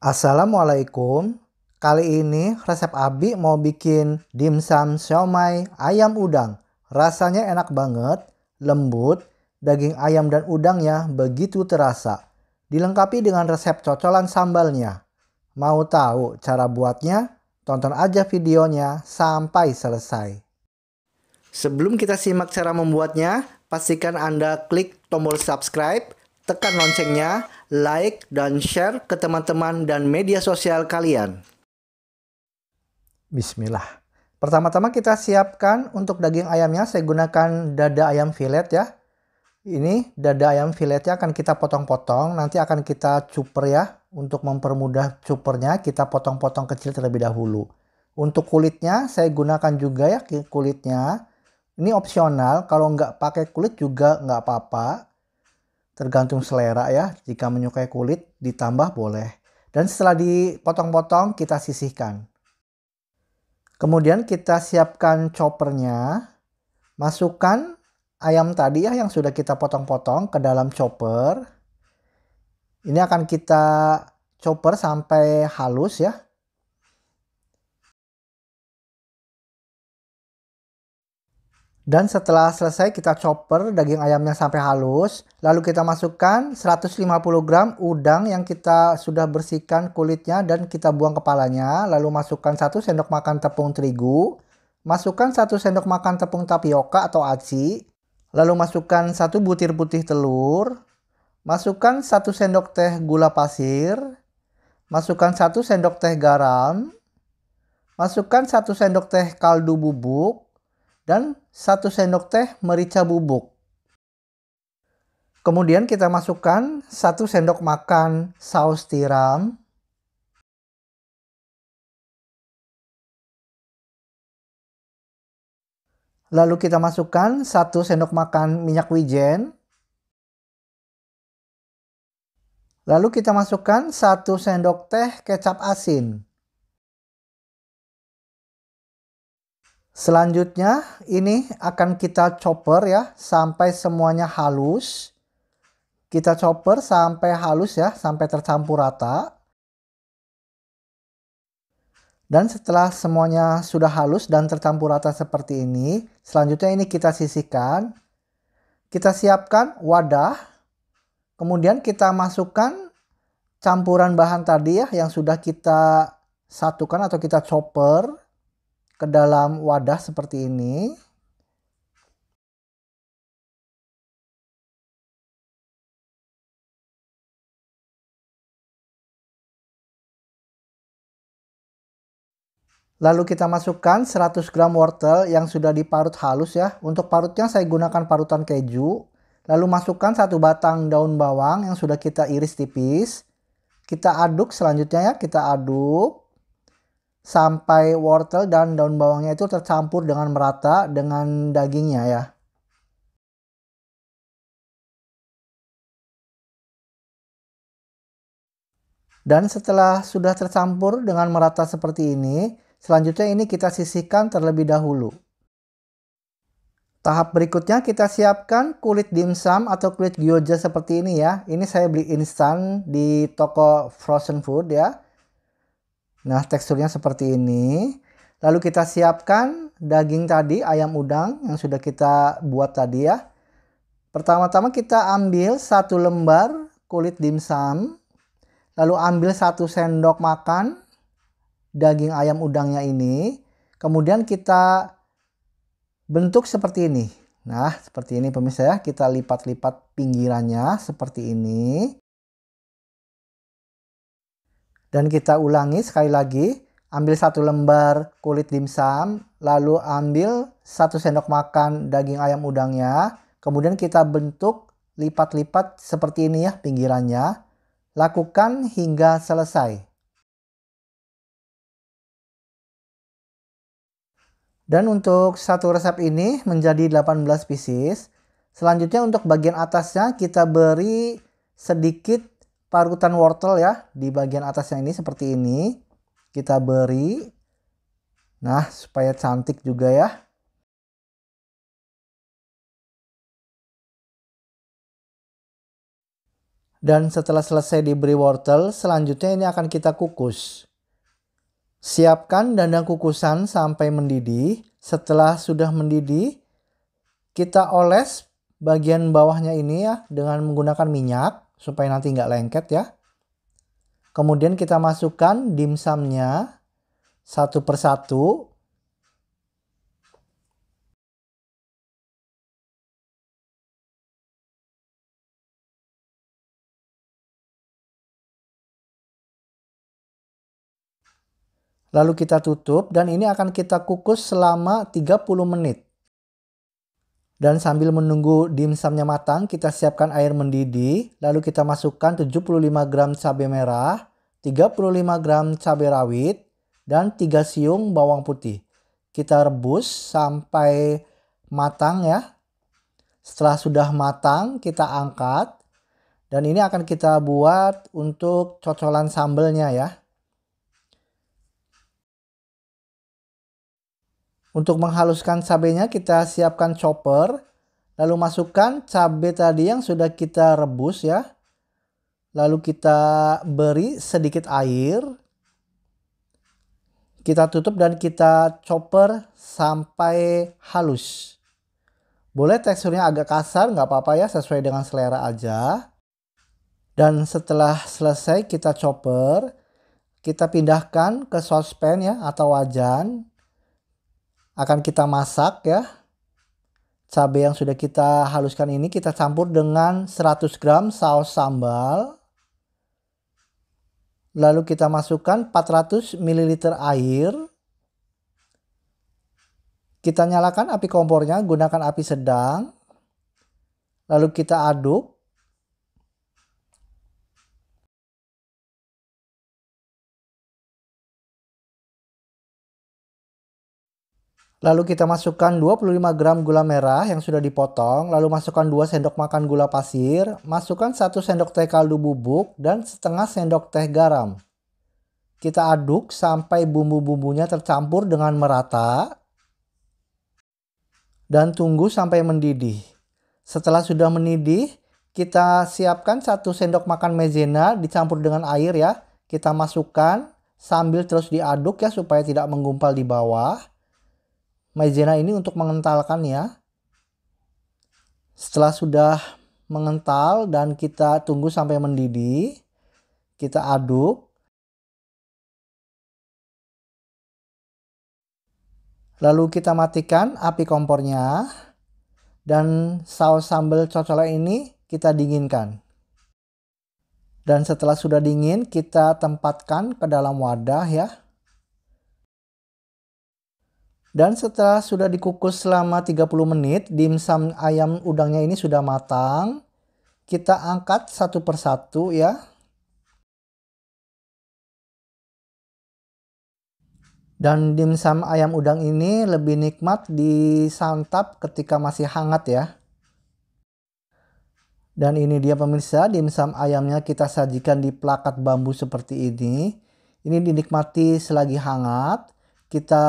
Assalamualaikum. Kali ini resep Abi mau bikin dimsum siomay ayam udang. Rasanya enak banget, lembut, daging ayam dan udangnya begitu terasa. Dilengkapi dengan resep cocolan sambalnya. Mau tahu cara buatnya? Tonton aja videonya sampai selesai. Sebelum kita simak cara membuatnya, pastikan Anda klik tombol subscribe, tekan loncengnya, like, dan share ke teman-teman dan media sosial kalian. Bismillah. Pertama-tama kita siapkan untuk daging ayamnya, saya gunakan dada ayam filet ya. Ini dada ayam filetnya akan kita potong-potong, nanti akan kita cuper ya. Untuk mempermudah cupernya, kita potong-potong kecil terlebih dahulu. Untuk kulitnya, saya gunakan juga ya kulitnya. Ini opsional, kalau nggak pakai kulit juga nggak apa-apa. Tergantung selera ya, jika menyukai kulit ditambah boleh. Dan setelah dipotong-potong kita sisihkan. Kemudian kita siapkan choppernya. Masukkan ayam tadi ya yang sudah kita potong-potong ke dalam chopper. Ini akan kita chopper sampai halus ya. Dan setelah selesai kita chopper daging ayamnya sampai halus. Lalu kita masukkan 150 gram udang yang kita sudah bersihkan kulitnya dan kita buang kepalanya. Lalu masukkan 1 sendok makan tepung terigu. Masukkan 1 sendok makan tepung tapioka atau aci. Lalu masukkan 1 butir putih telur. Masukkan 1 sendok teh gula pasir. Masukkan 1 sendok teh garam. Masukkan 1 sendok teh kaldu bubuk. Dan 1 sendok teh merica bubuk. Kemudian kita masukkan 1 sendok makan saus tiram. Lalu kita masukkan 1 sendok makan minyak wijen. Lalu kita masukkan 1 sendok teh kecap asin. Selanjutnya ini akan kita chopper ya sampai semuanya halus. Kita chopper sampai halus ya, sampai tercampur rata. Dan setelah semuanya sudah halus dan tercampur rata seperti ini, selanjutnya ini kita sisihkan. Kita siapkan wadah. Kemudian kita masukkan campuran bahan tadi ya yang sudah kita satukan atau kita chopper ke dalam wadah seperti ini. Lalu kita masukkan 100 gram wortel yang sudah diparut halus ya. Untuk parutnya saya gunakan parutan keju. Lalu masukkan 1 batang daun bawang yang sudah kita iris tipis. Kita aduk selanjutnya ya, kita aduk sampai wortel dan daun bawangnya itu tercampur dengan merata dengan dagingnya ya. Dan setelah sudah tercampur dengan merata seperti ini, selanjutnya ini kita sisihkan terlebih dahulu. Tahap berikutnya kita siapkan kulit dimsum atau kulit gyoza seperti ini ya. Ini saya beli instan di toko frozen food ya. Nah, teksturnya seperti ini. Lalu kita siapkan daging tadi, ayam udang yang sudah kita buat tadi ya. Pertama-tama kita ambil 1 lembar kulit dimsum. Lalu ambil 1 sendok makan daging ayam udangnya ini. Kemudian kita bentuk seperti ini. Nah, seperti ini pemirsa ya. Kita lipat-lipat pinggirannya seperti ini. Dan kita ulangi sekali lagi. Ambil 1 lembar kulit dimsum. Lalu ambil 1 sendok makan daging ayam udangnya. Kemudian kita bentuk lipat-lipat seperti ini ya pinggirannya. Lakukan hingga selesai. Dan untuk satu resep ini menjadi 18 pieces. Selanjutnya untuk bagian atasnya kita beri sedikit parutan wortel ya. Di bagian atasnya ini seperti ini. Kita beri. Nah, supaya cantik juga ya. Dan setelah selesai diberi wortel, selanjutnya ini akan kita kukus. Siapkan dandang kukusan sampai mendidih. Setelah sudah mendidih, kita oles bagian bawahnya ini ya dengan menggunakan minyak supaya nanti nggak lengket ya. Kemudian kita masukkan dimsumnya satu persatu. Lalu kita tutup dan ini akan kita kukus selama 30 menit. Dan sambil menunggu dimsumnya matang, kita siapkan air mendidih. Lalu kita masukkan 75 gram cabai merah, 35 gram cabai rawit, dan 3 siung bawang putih. Kita rebus sampai matang ya. Setelah sudah matang, kita angkat. Dan ini akan kita buat untuk cocolan sambelnya ya. Untuk menghaluskan cabenya kita siapkan chopper. Lalu masukkan cabai tadi yang sudah kita rebus ya. Lalu kita beri sedikit air. Kita tutup dan kita chopper sampai halus. Boleh teksturnya agak kasar, nggak apa-apa ya, sesuai dengan selera aja. Dan setelah selesai kita chopper, kita pindahkan ke saucepan ya atau wajan. Akan kita masak ya. Cabai yang sudah kita haluskan ini kita campur dengan 100 gram saus sambal. Lalu kita masukkan 400 ml air. Kita nyalakan api kompornya, gunakan api sedang. Lalu kita aduk. Lalu kita masukkan 25 gram gula merah yang sudah dipotong. Lalu masukkan 2 sendok makan gula pasir. Masukkan 1 sendok teh kaldu bubuk dan setengah sendok teh garam. Kita aduk sampai bumbu-bumbunya tercampur dengan merata. Dan tunggu sampai mendidih. Setelah sudah mendidih, kita siapkan 1 sendok makan maizena dicampur dengan air ya. Kita masukkan sambil terus diaduk ya supaya tidak menggumpal di bawah. Maizena ini untuk mengentalkan ya. Setelah sudah mengental dan kita tunggu sampai mendidih, kita aduk. Lalu kita matikan api kompornya dan saus sambal cocolnya ini kita dinginkan. Dan setelah sudah dingin kita tempatkan ke dalam wadah ya. Dan setelah sudah dikukus selama 30 menit, dimsum ayam udangnya ini sudah matang. Kita angkat satu persatu ya. Dan dimsum ayam udang ini lebih nikmat disantap ketika masih hangat ya. Dan ini dia pemirsa, dimsum ayamnya kita sajikan di plakat bambu seperti ini. Ini dinikmati selagi hangat. Kita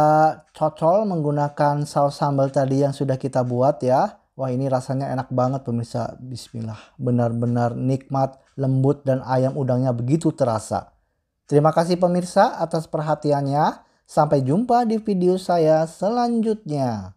cocol menggunakan saus sambal tadi yang sudah kita buat ya. Wah, ini rasanya enak banget pemirsa. Bismillah. Benar-benar nikmat, lembut, dan ayam udangnya begitu terasa. Terima kasih pemirsa atas perhatiannya. Sampai jumpa di video saya selanjutnya.